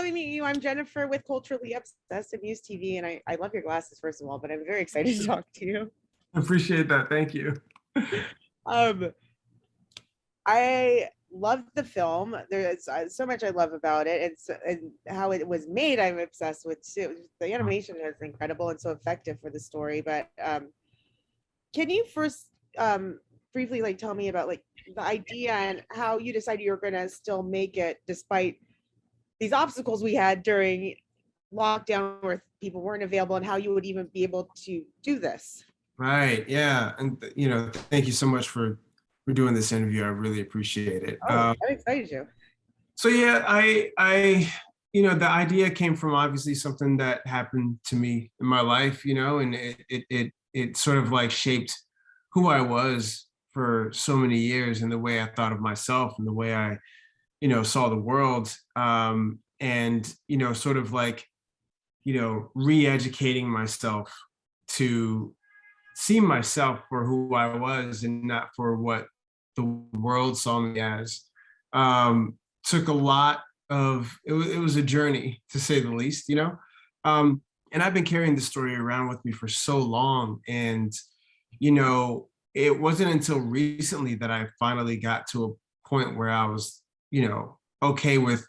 lovely meeting you. I'm Jennifer with Culturally Obsessed and Muse TV, and I love your glasses, first of all, but I'm very excited to talk to you. I appreciate that. Thank you. I love the film. There's so much I love about it. And how it was made, I'm obsessed with too. The animation is incredible and so effective for the story. But can you first briefly like tell me about like the idea and how you decided you were going to still make it despite these obstacles we had during lockdown where people weren't available, and how you would even be able to do this? Right. Yeah. And thank you so much for doing this interview. I really appreciate it. Oh, I'm excited to. So yeah, I the idea came from obviously something that happened to me in my life, and it sort of like shaped who I was for so many years, and the way I thought of myself and the way I, saw the world. And sort of like, re-educating myself to see myself for who I was and not for what the world saw me as. Took a lot of, it was a journey, to say the least, and I've been carrying this story around with me for so long. And, it wasn't until recently that I finally got to a point where I was, okay with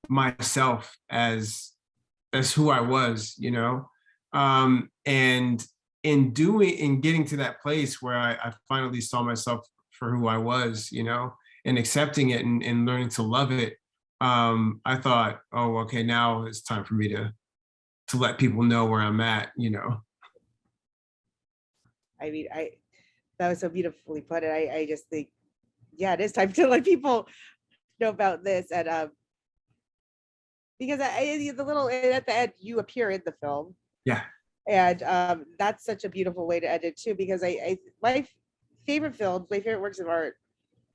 myself as who I was, and in getting to that place where I finally saw myself for who I was, and accepting it and learning to love it. I thought, oh, okay, now it's time for me to let people know where I'm at, I mean, that was so beautifully put. I just think, yeah, it is time to let people know about this. And because the little at the end, you appear in the film. Yeah. And that's such a beautiful way to end it too, because my favorite films, my favorite works of art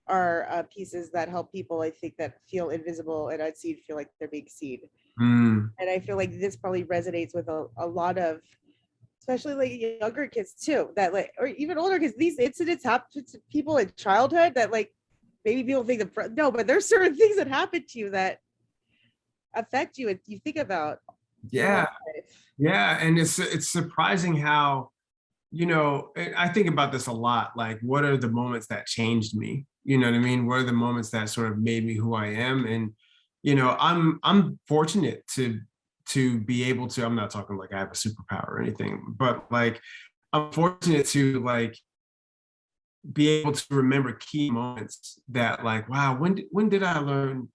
are pieces that help people, I think, that feel invisible and unseen feel like they're being seen. And I feel like this probably resonates with a lot of, especially like younger kids too, that like, or even older kids. These incidents happen to people in childhood that like maybe people think that no, but there's certain things that happen to you that affect you and you think about. Yeah. Yeah. And it's surprising how, I think about this a lot. Like, what are the moments that changed me? You know what I mean? What are the moments that sort of made me who I am? And, I'm fortunate to be able to, I'm not talking like I have a superpower or anything, but like, I'm fortunate to like be able to remember key moments that like, wow, when did I learn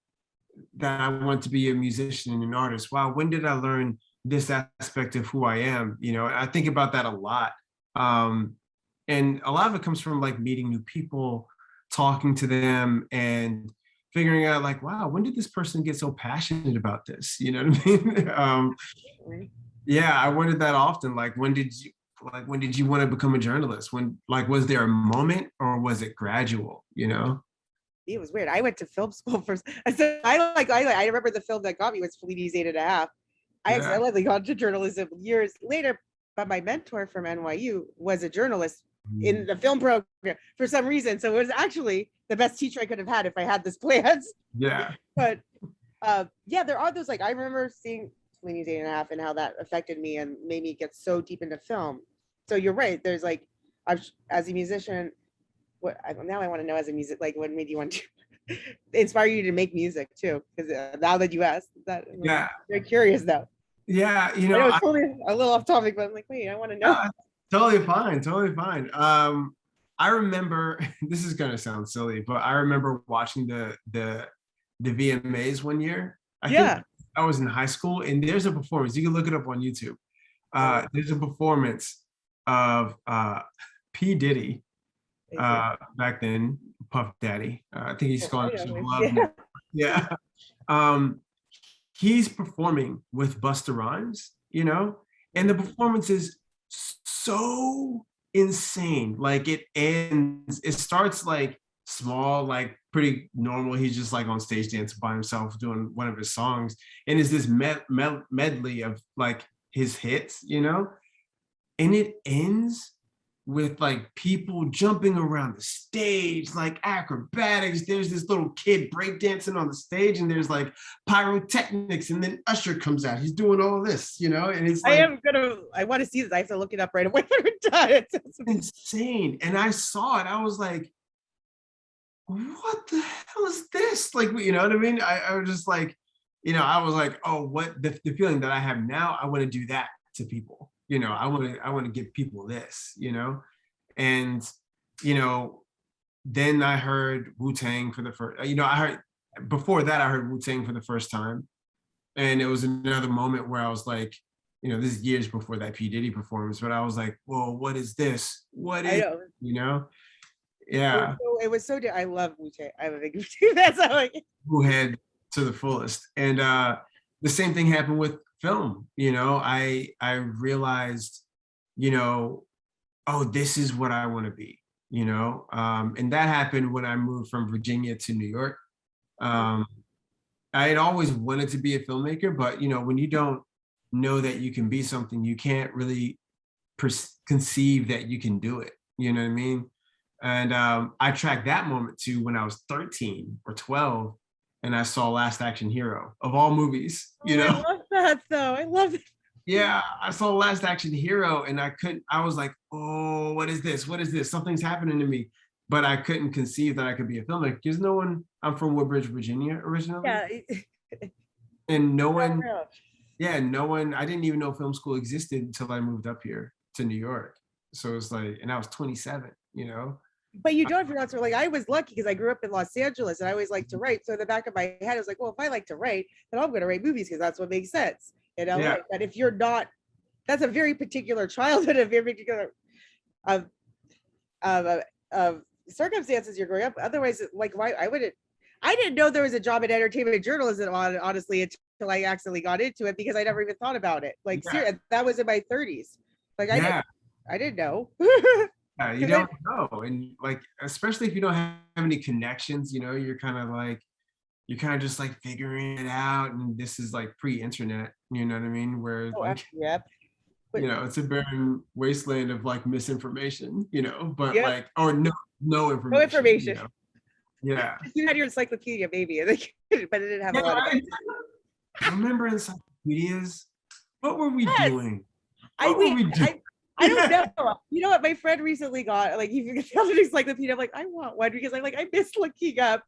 that I want to be a musician and an artist? Wow, when did I learn this aspect of who I am? I think about that a lot. And a lot of it comes from like meeting new people, talking to them, and figuring out like, wow, when did this person get so passionate about this? You know what I mean? Yeah, I wondered that often. Like, when did you want to become a journalist? When, like, was there a moment or was it gradual? It was weird. I went to film school first. So I remember the film that got me was Fellini's 8.5. I accidentally got into journalism years later, but my mentor from NYU was a journalist in the film program for some reason. So it was actually the best teacher I could have had if I had this plans. Yeah. But yeah, there are those, like, I remember seeing Fellini's 8.5 and how that affected me and made me get so deep into film. So you're right. There's like, as a musician, now I want to know, as a music, like, what made you want to inspire you to make music too? Because now that you asked that, yeah, very curious now. Yeah, I know it's totally a little off topic, but I'm like, wait, I want to know. Totally fine. I remember, this is gonna sound silly, but I remember watching the VMAs one year. I think I was in high school, and there's a performance. You can look it up on YouTube. There's a performance of P. Diddy, back then, Puff Daddy. I think he's called Love. Yeah. He's performing with Busta Rhymes, and the performance is so insane. Like, it starts like small, like pretty normal. He's just like on stage dancing by himself doing one of his songs, and it's this medley of like his hits, and it ends with like people jumping around the stage, like acrobatics. There's this little kid breakdancing on the stage, and there's like pyrotechnics, and then Usher comes out. He's doing all this, you know, and it's like I want to see this. I have to look it up right away when we're done. It's insane. And I saw it. I was like, what the hell is this? Like, you know what I mean? I was just like, you know, I was like, oh, what the feeling that I have now, I want to do that to people. You know, I want to give people this, you know? And, you know, then I heard Wu-Tang for the first, you know, before that, I heard Wu-Tang for the first time. And it was another moment where I was like, you know, this is years before that P. Diddy performance, but I was like, whoa, what is this? What is, you know? Yeah. I love Wu-Tang. I'm a big Wu-Tang. That's how I Who had to the fullest. And the same thing happened with film. You know, I realized, you know, oh, this is what I want to be, you know? And that happened when I moved from Virginia to New York. I had always wanted to be a filmmaker, but you know, when you don't know that you can be something, you can't really conceive that you can do it. You know what I mean? And I tracked that moment to when I was 13 or 12, and I saw Last Action Hero of all movies, you know? I love that though. I love it. Yeah, I saw Last Action Hero and I was like, oh, what is this? What is this? Something's happening to me. But I couldn't conceive that I could be a filmmaker because I'm from Woodbridge, Virginia originally. Yeah. And no one, I didn't even know film school existed until I moved up here to New York. So it was like, and I was 27, you know? But you don't feel like I was lucky because I grew up in Los Angeles and I always liked to write. So in the back of my head, I was like, well, if I like to write, then I'm going to write movies because that's what makes sense. You know, Yeah. but if you're not, that's a very particular childhood, a very particular circumstances you're growing up. Otherwise, like, why I didn't know there was a job in entertainment journalism, honestly, until I accidentally got into it because I never even thought about it. Like, seriously, that was in my 30s. Like, I didn't know. Yeah, you don't know. And like, especially if you don't have any connections, you know, you're kind of just like figuring it out. And this is like pre-internet, you know what I mean? Where like, you know, it's a barren wasteland of like misinformation, you know, but like, or no information. No information. You know? Yeah. You had your encyclopedia, maybe, but it didn't have a lot of it. I remember encyclopedias. What were we doing? I don't know. You know what? My friend recently got, like, he found an encyclopedia. I'm like, I want one because I miss looking up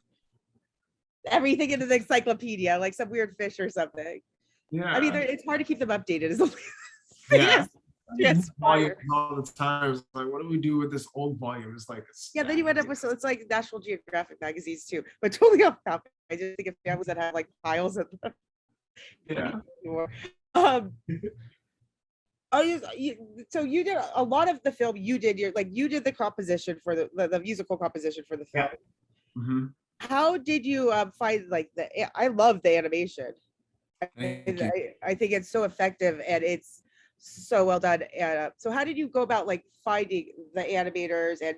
everything into the encyclopedia, like some weird fish or something. Yeah. I mean, it's hard to keep them updated. Yes. Volumes all the time. It's like, what do we do with this old volume? It's like, then you end up with, so it's like National Geographic magazines too, but totally off topic. I just think of families that have like piles of them. Yeah. So you did a lot of the film. You did the composition for the musical composition for the film. Yeah. Mm-hmm. How did you find like I love the animation. I think it's so effective and it's so well done. So how did you go about like finding the animators, and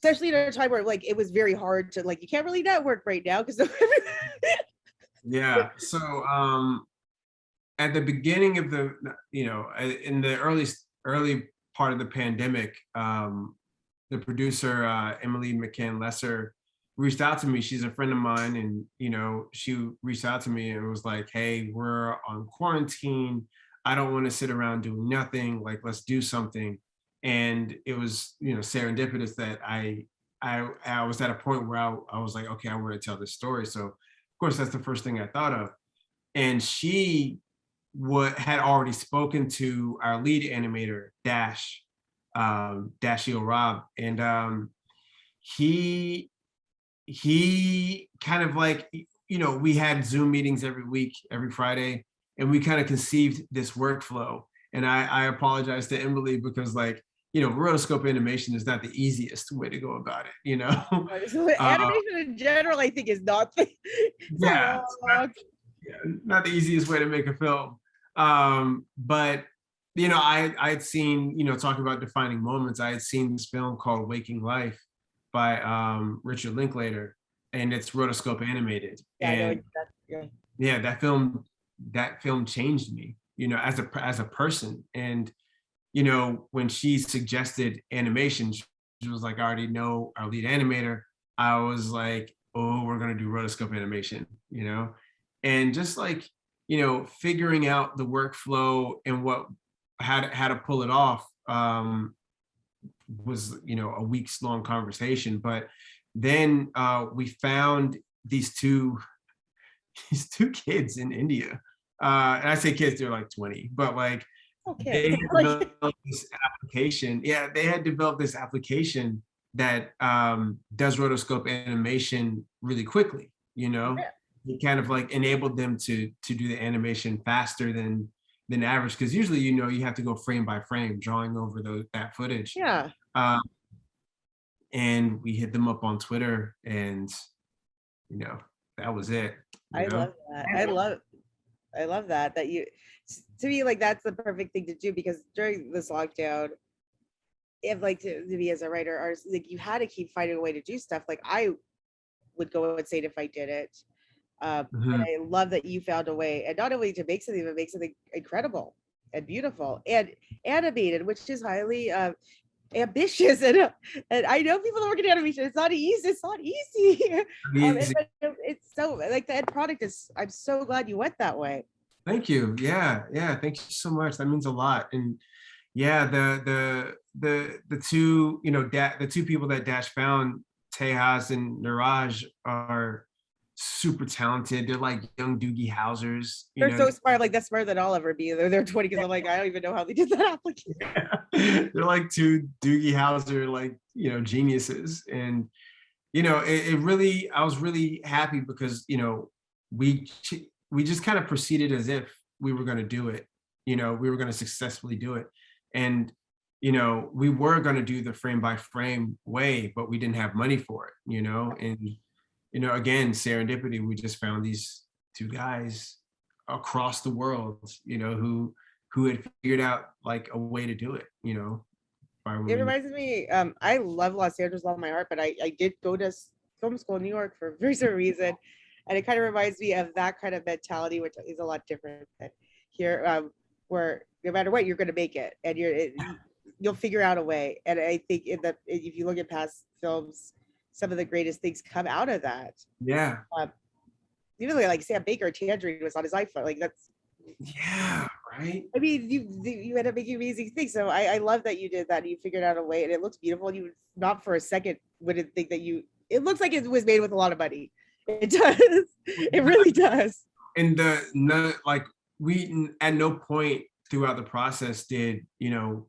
especially in a time where like it was very hard to, like, you can't really network right now because yeah. So at the beginning of the, you know, in the early part of the pandemic, the producer Emily McCann Lesser reached out to me. She's a friend of mine, and you know, she reached out to me and was like, "Hey, we're on quarantine. I don't want to sit around doing nothing. Like, let's do something." And it was, you know, serendipitous that I was at a point where I was like, okay, I want to tell this story. So of course, that's the first thing I thought of. And she had already spoken to our lead animator, Dashiell Robb, and he kind of like, you know, we had Zoom meetings every week, every Friday, and we kind of conceived this workflow. And I apologize to Emily because, like, you know, rotoscope animation is not the easiest way to go about it, you know? Animation in general, I think, is not the not the easiest way to make a film. But, you know, I'd seen, you know, talking about defining moments, I had seen this film called Waking Life by Richard Linklater, and it's rotoscope animated. And that film changed me, you know, as a person. And, you know, when she suggested animation, she was like, I already know our lead animator. I was like, oh, we're gonna do rotoscope animation, you know? And just like, you know, figuring out the workflow and how to pull it off was, you know, a weeks long conversation. But then we found these two these two kids in India. And I say kids, they're like 20, but like they Okay. had developed this application. Yeah, they had developed this application that does rotoscope animation really quickly, you know? It kind of like enabled them to do the animation faster than average. Cause usually, you know, you have to go frame by frame, drawing over that footage. Yeah. Um, and we hit them up on Twitter and, you know, that was it, you I know? love that. I love that you, to me, like that's the perfect thing to do, because during this lockdown, if like to be as a writer artist, like you had to keep finding a way to do stuff. Like I would go insane if I did it. And Mhm. I love that you found a way, and not only to make something, but make something incredible and beautiful and animated, which is highly ambitious. And I know people that work in animation, it's not easy. It's not easy. Easy. But it's so like the end product is. I'm so glad you went that way. Thank you. Yeah, yeah. Thank you so much. That means a lot. And yeah, the two, you know, the two people that Dash found, Tejas and Niraj, are super talented. They're like young Doogie Howsers, you They're know. so smart. Like that's smarter than I'll ever be. They're 20, because I'm like, I don't even know how they did that application. They're like two Doogie Howser, like, you know, geniuses. And, you know, it really, I was really happy because, you know, we we just kind of proceeded as if we were going to do it. You know, we were going to successfully do it. And, you know, we were going to do the frame by frame way, but we didn't have money for it, you know. And, you know, again, serendipity, we just found these two guys across the world, you know, who had figured out like a way to do it, you know, by It really. reminds me, I love Los Angeles with all my heart, but I did go to film school in New York for a very certain reason. And it kind of reminds me of that kind of mentality, which is a lot different than here, where no matter what, you're going to make it, and you'll figure out a way. And I think if you look at past films, some of the greatest things come out of that. Yeah. Even like Sam Baker, Tangerine was on his iPhone. Like that's, Yeah, right. I mean, you end up making amazing things. So I love that you did that. And you figured out a way, and it looks beautiful. And you not for a second wouldn't think that you. It looks like it was made with a lot of money. It does. It really does. And like we at no point throughout the process did, you know,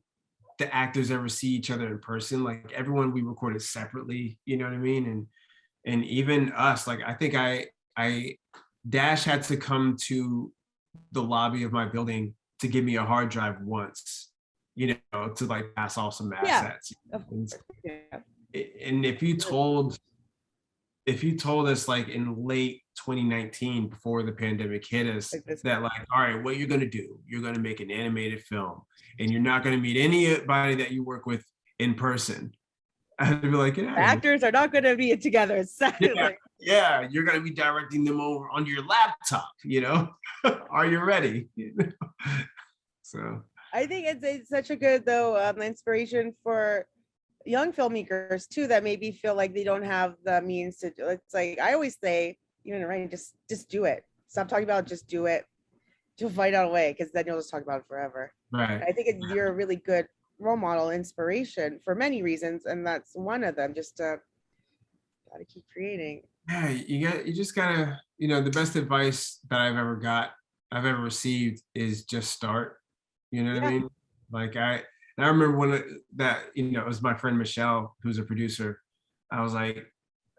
the actors ever see each other in person. Like everyone we recorded separately, you know what I mean? And even us, like I think I Dash had to come to the lobby of my building to give me a hard drive once, you know, to like pass off some assets. Yeah. And if you told us like in late 2019, before the pandemic hit us, that like, all right, what you're going to do, you're going to make an animated film and you're not going to meet anybody that you work with in person. I'd be like, yeah, Actors are not going to be together. yeah, you're going to be directing them over on your laptop, you know. Are you ready? So I think it's such a good though inspiration for young filmmakers too, that maybe feel like they don't have the means to do it. It's like I always say, even right, just do it. Stop talking about it, just do it. You'll find out a way, because then you'll just talk about it forever. right. I think you're a really good role model, inspiration for many reasons, and that's one of them. Just gotta keep creating. Yeah, you just gotta, you know, the best advice that I've ever received is just start. You know what I mean? Like I remember that, you know, it was my friend Michelle, who's a producer. I was like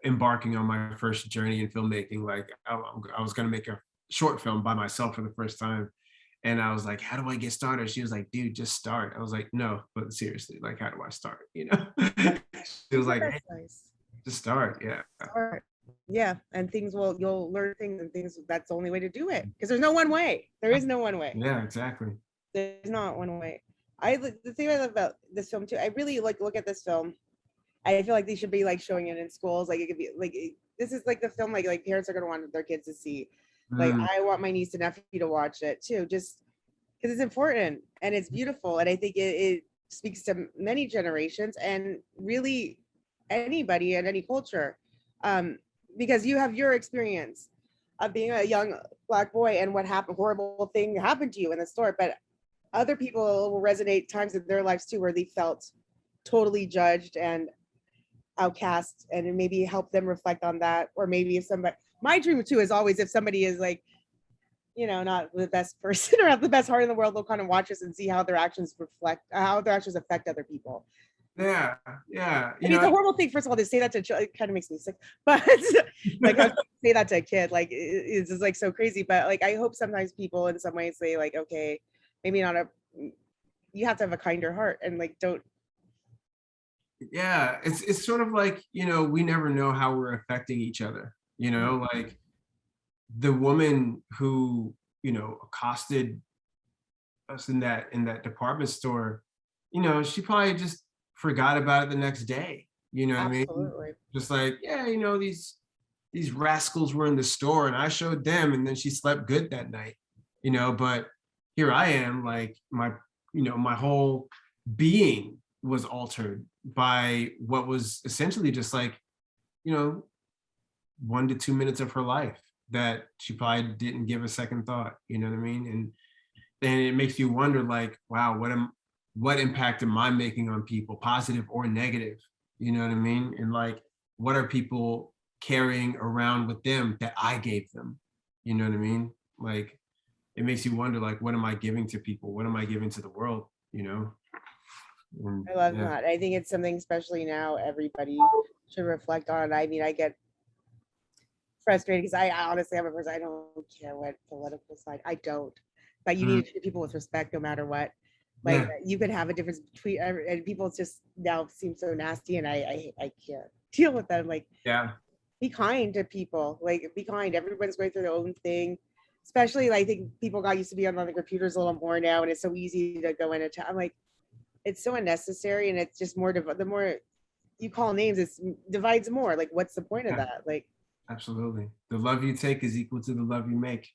embarking on my first journey in filmmaking. Like I was gonna make a short film by myself for the first time. And I was like, how do I get started? She was like, dude, just start. I was like, no, but seriously, like, how do I start? You know? She was like, hey, Nice. just start. Yeah. Start. Yeah, and you'll learn things, and things, that's the only way to do it, because there's no one way. There is no one way. Yeah, exactly. There's not one way. The thing I love about this film too, I really like look at this film. I feel like they should be like showing it in schools. Like it could be like this is like the film like parents are gonna want their kids to see. Like Mm. I want my niece and nephew to watch it too. Just because it's important and it's beautiful. And I think it speaks to many generations and really anybody in any culture. Because you have your experience of being a young Black boy and what happened, horrible thing happened to you in the store. But other people will resonate times in their lives too where they felt totally judged and outcast, and it maybe help them reflect on that. Or maybe if somebody, my dream too is always if somebody is like, you know, not the best person or have the best heart in the world, they'll kind of watch us and see how their actions reflect, how their actions affect other people. Yeah. I mean, it's a horrible thing, first of all, to say that to it kind of makes me sick, but like I say that to a kid, like it's just like so crazy. But like I hope sometimes people in some ways say like, okay, maybe not you have to have a kinder heart and like don't. Yeah, it's sort of like, we never know how we're affecting each other, like the woman who, accosted us in that department store, she probably just forgot about it the next day. You know what I mean? Absolutely. Just like, yeah, these rascals were in the store and I showed them, and then she slept good that night, but here I am, like my whole being was altered by what was essentially just like, 1 to 2 minutes of her life that she probably didn't give a second thought, you know what I mean? And then it makes you wonder, like, wow, what impact am I making on people, positive or negative? You know what I mean? And like, what are people carrying around with them that I gave them? You know what I mean? Like, it makes you wonder, like, what am I giving to people? What am I giving to the world? And, I love that. I think it's something, especially now, everybody should reflect on. I mean, I get frustrated because I honestly am a person, I don't care what political side, I don't. But you need to treat people with respect no matter what. Like you could have a difference between, and people just now seem so nasty, and I can't deal with them. Like, be kind to people. Like, be kind. Everyone's going through their own thing. Especially, like, I think people got used to being on the computers a little more now, and it's so easy to go in and I'm like, it's so unnecessary, and it's just more. The more you call names, it divides more. Like, what's the point of that? Like, absolutely, the love you take is equal to the love you make.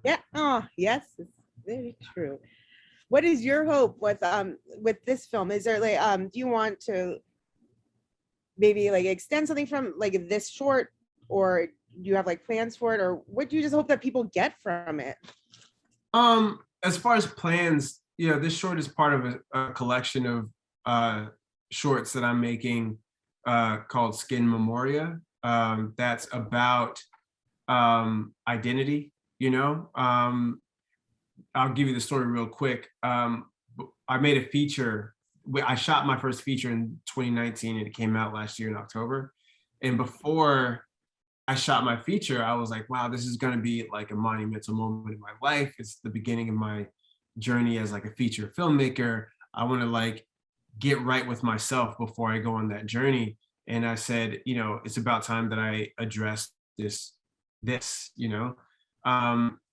Yeah. Oh, yes, it's very true. What is your hope with this film? Is there like do you want to maybe like extend something from like this short, or do you have like plans for it, or what do you just hope that people get from it? As far as plans, this short is part of a collection of shorts that I'm making called Skin Memoria. That's about identity. I'll give you the story real quick. I made a feature. I shot my first feature in 2019 and it came out last year in October. And before I shot my feature, I was like, wow, this is going to be like a monumental moment in my life. It's the beginning of my journey as like a feature filmmaker. I want to like get right with myself before I go on that journey. And I said, it's about time that I address this.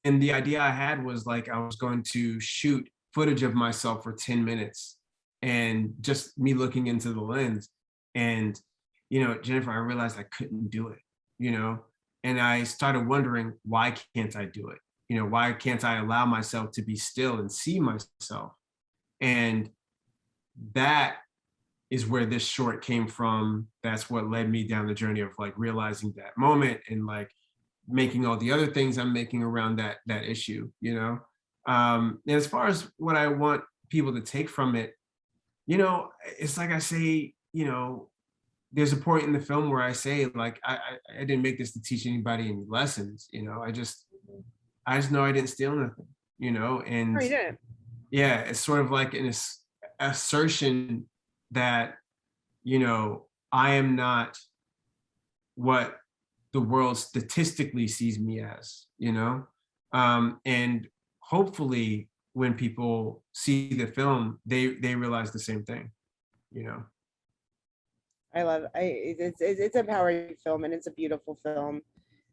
And the idea I had was like, I was going to shoot footage of myself for 10 minutes and just me looking into the lens. And, Jennifer, I realized I couldn't do it, and I started wondering, why can't I do it? Why can't I allow myself to be still and see myself? And that is where this short came from. That's what led me down the journey of like realizing that moment and like making all the other things I'm making around that issue, and as far as what I want people to take from it, it's like I say, there's a point in the film where I say like, I didn't make this to teach anybody any lessons, I just know I didn't steal nothing, and yeah, it's sort of like an assertion that, I am not what the world statistically sees me as, and hopefully when people see the film, they realize the same thing, I love it's a empowering film, and it's a beautiful film.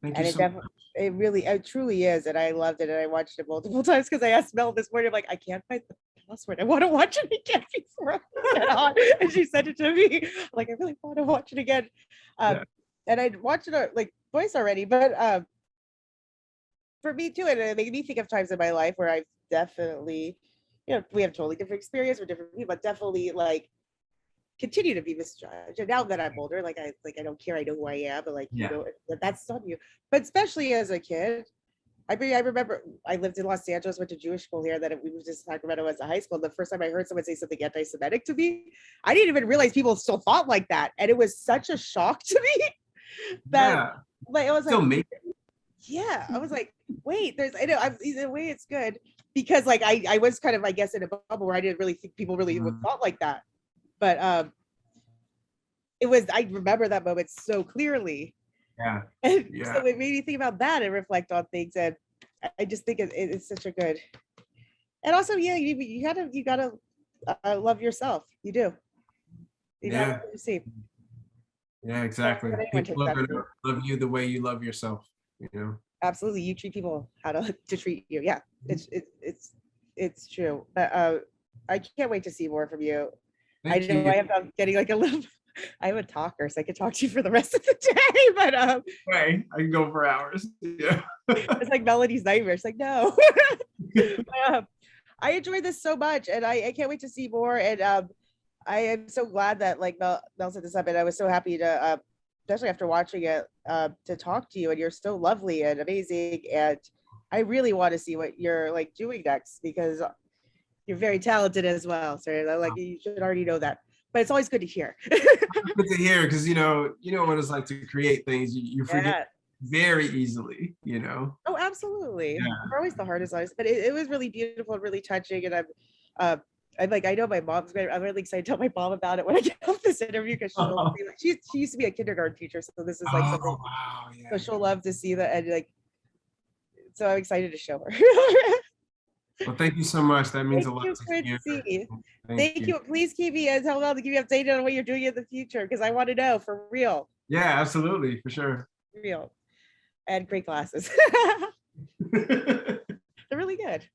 Thank and you it so definitely it truly is, and I loved it, and I watched it multiple times because I asked Mel this morning, I'm like, I can't find the password, I want to watch it again before I get on, and she sent it to me. I'm like, I really want to watch it again. And I'd watched it like twice already, but for me too, and it made me think of times in my life where I've definitely, we have totally different experience, we're different people, but definitely like continue to be misjudged. And now that I'm older, I don't care, I know who I am, but like, Yeah. that's on you. But especially as a kid, I mean, I remember I lived in Los Angeles, went to Jewish school here, then we moved to Sacramento as a high school. The first time I heard someone say something anti-Semitic to me, I didn't even realize people still thought like that. And it was such a shock to me that like, I was Still like, yeah, I was like, wait, I know, in a way it's good because like I was kind of, I guess, in a bubble where I didn't really think people really would thought like that. But I remember that moment so clearly. Yeah. And Yeah. so it made me think about that and reflect on things. And I just think it's such a good, and also, yeah, you gotta love yourself. You do. You Yeah. know, you see. Yeah, exactly. People are gonna love you the way you love yourself, Absolutely. You treat people how to treat you. Yeah, it's true. But I can't wait to see more from you. Thank you. I'm getting like a little, I'm a talker, so I could talk to you for the rest of the day, but right, I can go for hours. Yeah. It's like Melody's nightmare. It's like, no. I enjoyed this so much, and I can't wait to see more. And I am so glad that like Mel set this up, and I was so happy to, especially after watching it, to talk to you. And you're so lovely and amazing, and I really want to see what you're like doing next because you're very talented as well. So like you should already know that, but it's always good to hear. Good to hear because you know what it's like to create things. You forget very easily. Oh, absolutely. They're always the hardest ones, but it was really beautiful and really touching. And I'm like, I know my mom's great. I'm really excited to tell my mom about it when I get off this interview because she used to be a kindergarten teacher, so this is like something. Wow, yeah. So she'll love to see that, and like, so I'm excited to show her. Well, thank you so much. That means a lot. Thank you, Quincy. Thank you. Please keep me and tell Mel to keep me updated on what you're doing in the future because I want to know for real. Yeah, absolutely, for sure. Real. And great glasses. They're really good.